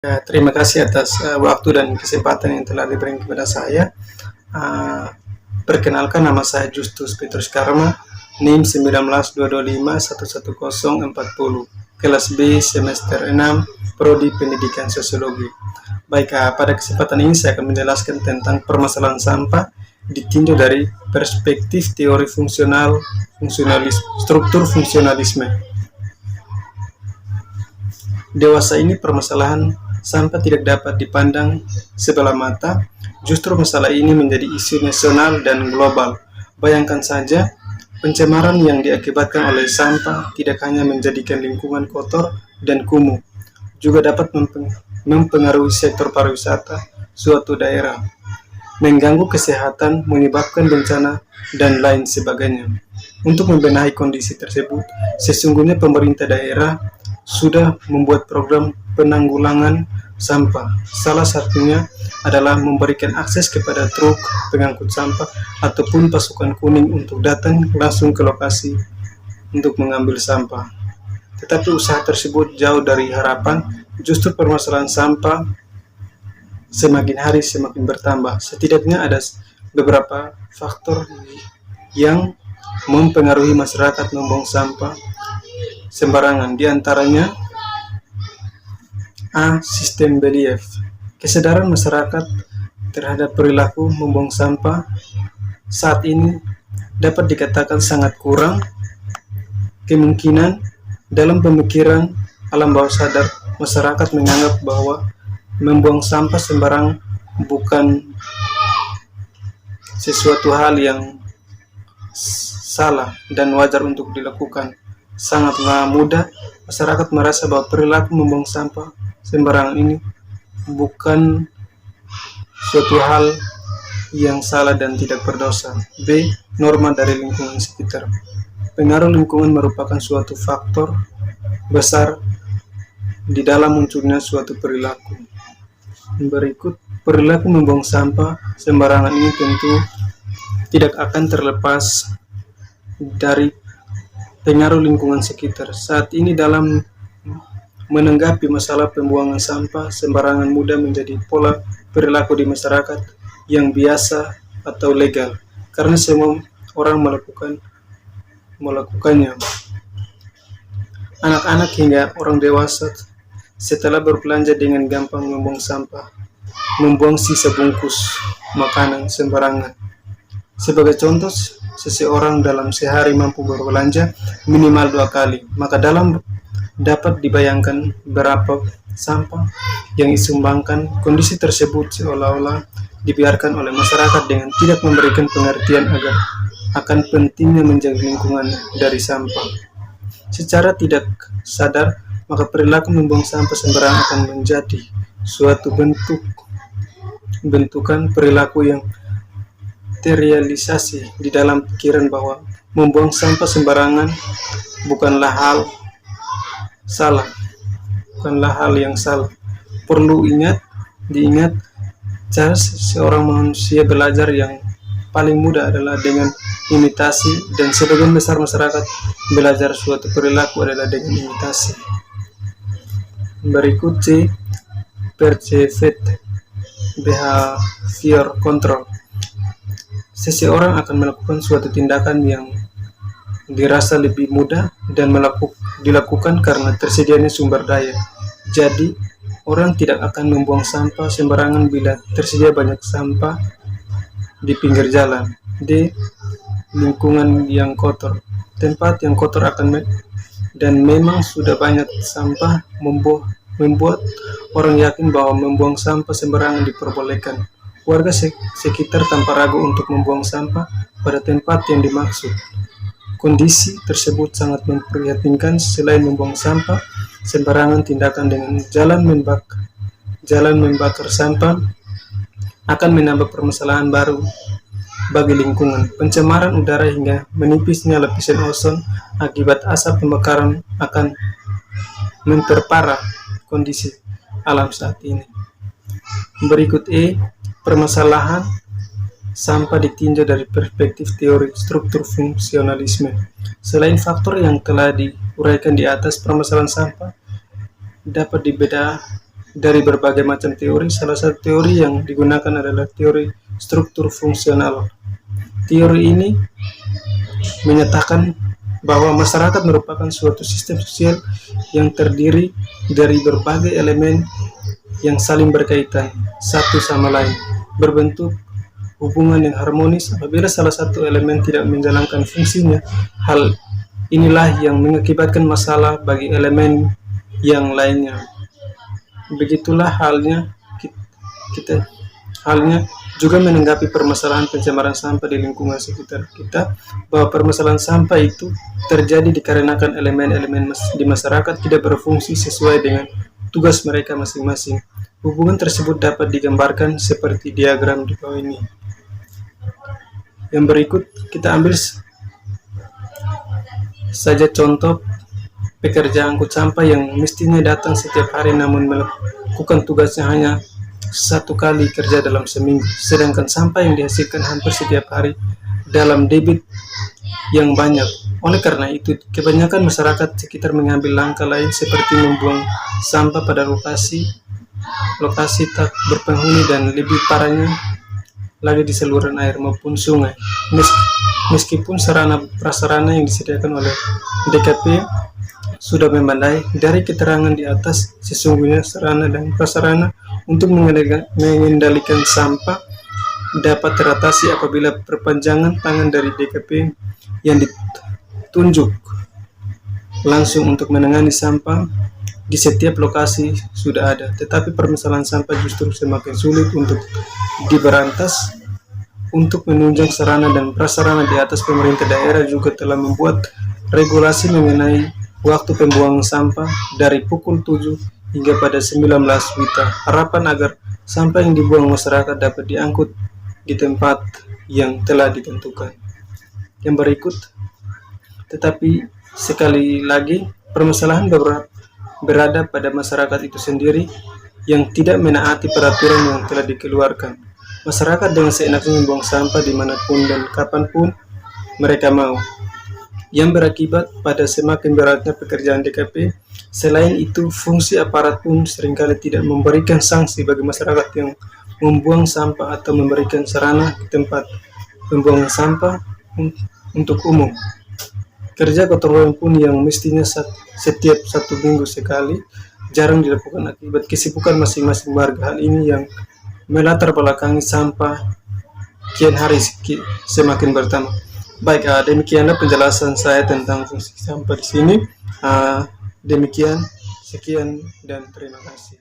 Ya, terima kasih atas waktu dan kesempatan yang telah diberikan kepada saya. Uh, Perkenalkan, nama saya Justus Petrus Karma, NIM 1922511040, kelas B semester 6, Prodi Pendidikan Sosiologi. Baik, pada kesempatan ini saya akan menjelaskan tentang permasalahan sampah ditinjau dari perspektif teori struktur fungsionalisme. Dewasa ini permasalahan sampah tidak dapat dipandang sebelah mata, justru masalah ini menjadi isu nasional dan global. Bayangkan saja, pencemaran yang diakibatkan oleh sampah tidak hanya menjadikan lingkungan kotor dan kumuh, juga dapat mempengaruhi sektor pariwisata suatu daerah, mengganggu kesehatan, menyebabkan bencana, dan lain sebagainya. Untuk membenahi kondisi tersebut, sesungguhnya pemerintah daerah sudah membuat program penanggulangan sampah. Salah satunya adalah memberikan akses kepada truk pengangkut sampah ataupun pasukan kuning untuk datang langsung ke lokasi untuk mengambil sampah. Tetapi usaha tersebut jauh dari harapan, justru permasalahan sampah semakin hari semakin bertambah. Setidaknya ada beberapa faktor yang mempengaruhi masyarakat membuang sampah sembarangan. Di antaranya sistem belief. Kesadaran masyarakat terhadap perilaku membuang sampah saat ini dapat dikatakan sangat kurang. Kemungkinan dalam pemikiran alam bawah sadar masyarakat menganggap bahwa membuang sampah sembarang bukan sesuatu hal yang salah dan wajar untuk dilakukan. Sangatlah mudah masyarakat merasa bahwa perilaku membuang sampah sembarangan ini bukan suatu hal yang salah dan tidak berdosa. B. Norma dari lingkungan sekitar. Pengaruh lingkungan merupakan suatu faktor besar di dalam munculnya suatu perilaku. Berikut, perilaku membuang sampah sembarangan ini tentu tidak akan terlepas dari pengaruh lingkungan sekitar. Saat ini dalam menanggapi masalah pembuangan sampah sembarangan mudah menjadi pola perilaku di masyarakat yang biasa atau legal, karena semua orang melakukannya. Anak-anak hingga orang dewasa setelah berbelanja dengan gampang membuang sampah, membuang sisa bungkus makanan sembarangan. Sebagai contoh, seseorang dalam sehari mampu berbelanja minimal 2 kali, maka dapat dibayangkan berapa sampah yang disumbangkan. Kondisi tersebut seolah-olah dibiarkan oleh masyarakat dengan tidak memberikan pengertian akan pentingnya menjaga lingkungan dari sampah. Secara tidak sadar, maka perilaku membuang sampah sembarangan akan menjadi suatu bentukan perilaku yang terrealisasi di dalam pikiran bahwa membuang sampah sembarangan bukanlah hal yang salah. Perlu diingat, cara seorang manusia belajar yang paling mudah adalah dengan imitasi, dan sebagian besar masyarakat belajar suatu perilaku adalah dengan imitasi. Berikut C. Perceived behavior control. Seseorang akan melakukan suatu tindakan yang dirasa lebih mudah dan dilakukan karena tersedianya sumber daya. Jadi, orang tidak akan membuang sampah sembarangan bila tersedia banyak sampah di pinggir jalan. D. Lingkungan yang kotor. Tempat yang kotor dan memang sudah banyak sampah membuat orang yakin bahwa membuang sampah sembarangan diperbolehkan. Warga sekitar tanpa ragu untuk membuang sampah pada tempat yang dimaksud. Kondisi tersebut sangat memprihatinkan. Selain membuang sampah sembarangan, tindakan dengan jalan membakar sampah akan menambah permasalahan baru bagi lingkungan. Pencemaran udara hingga menipisnya lapisan ozon akibat asap pembakaran akan memperparah kondisi alam saat ini. Berikut E. Permasalahan sampah ditinjau dari perspektif teori struktur fungsionalisme. Selain faktor yang telah diuraikan di atas, permasalahan sampah dapat dari berbagai macam teori. Salah satu teori yang digunakan adalah teori struktur fungsional. Teori ini menyatakan bahwa masyarakat merupakan suatu sistem sosial yang terdiri dari berbagai elemen yang saling berkaitan satu sama lain, berbentuk hubungan yang harmonis. Apabila salah satu elemen tidak menjalankan fungsinya, hal inilah yang mengakibatkan masalah bagi elemen yang lainnya. Begitulah halnya kita juga menanggapi permasalahan pencemaran sampah di lingkungan sekitar kita, bahwa permasalahan sampah itu terjadi dikarenakan elemen-elemen di masyarakat tidak berfungsi sesuai dengan tugas mereka masing-masing. Hubungan tersebut dapat digambarkan seperti diagram di bawah ini. Yang berikut kita ambil saja contoh pekerja angkut sampah yang mestinya datang setiap hari namun melakukan tugasnya hanya satu kali kerja dalam seminggu, sedangkan sampah yang dihasilkan hampir setiap hari dalam debit yang banyak. Oleh karena itu, kebanyakan masyarakat sekitar mengambil langkah lain seperti membuang sampah pada lokasi tak berpenghuni, dan lebih parahnya lagi di saluran air maupun sungai. Meskipun sarana prasarana yang disediakan oleh DKP sudah memadai, dari keterangan di atas sesungguhnya sarana dan prasarana untuk mengendalikan sampah dapat teratasi apabila perpanjangan tangan dari DKP yang ditunjuk langsung untuk menangani sampah di setiap lokasi sudah ada. Tetapi permasalahan sampah justru semakin sulit untuk diberantas. Untuk menunjang sarana dan prasarana di atas, pemerintah daerah juga telah membuat regulasi mengenai waktu pembuangan sampah dari pukul 7 hingga pada 19 WITA. Harapan agar sampah yang dibuang masyarakat dapat diangkut di tempat yang telah ditentukan. Yang berikut, tetapi sekali lagi permasalahan berada pada masyarakat itu sendiri yang tidak menaati peraturan yang telah dikeluarkan. Masyarakat dengan seenaknya membuang sampah dimanapun dan kapanpun mereka mau, yang berakibat pada semakin beratnya pekerjaan DKP. Selain itu, fungsi aparat pun seringkali tidak memberikan sanksi bagi masyarakat yang membuang sampah atau memberikan sarana ke tempat pembuangan sampah untuk umum. Kerja gotong royong pun yang mestinya setiap 1 minggu sekali jarang dilakukan akibat kesibukan masing-masing warga. Hal ini yang melatar belakangi sampah kian hari semakin bertambah. Baik, demikianlah penjelasan saya tentang fungsi sampah di sini. Demikian, sekian dan terima kasih.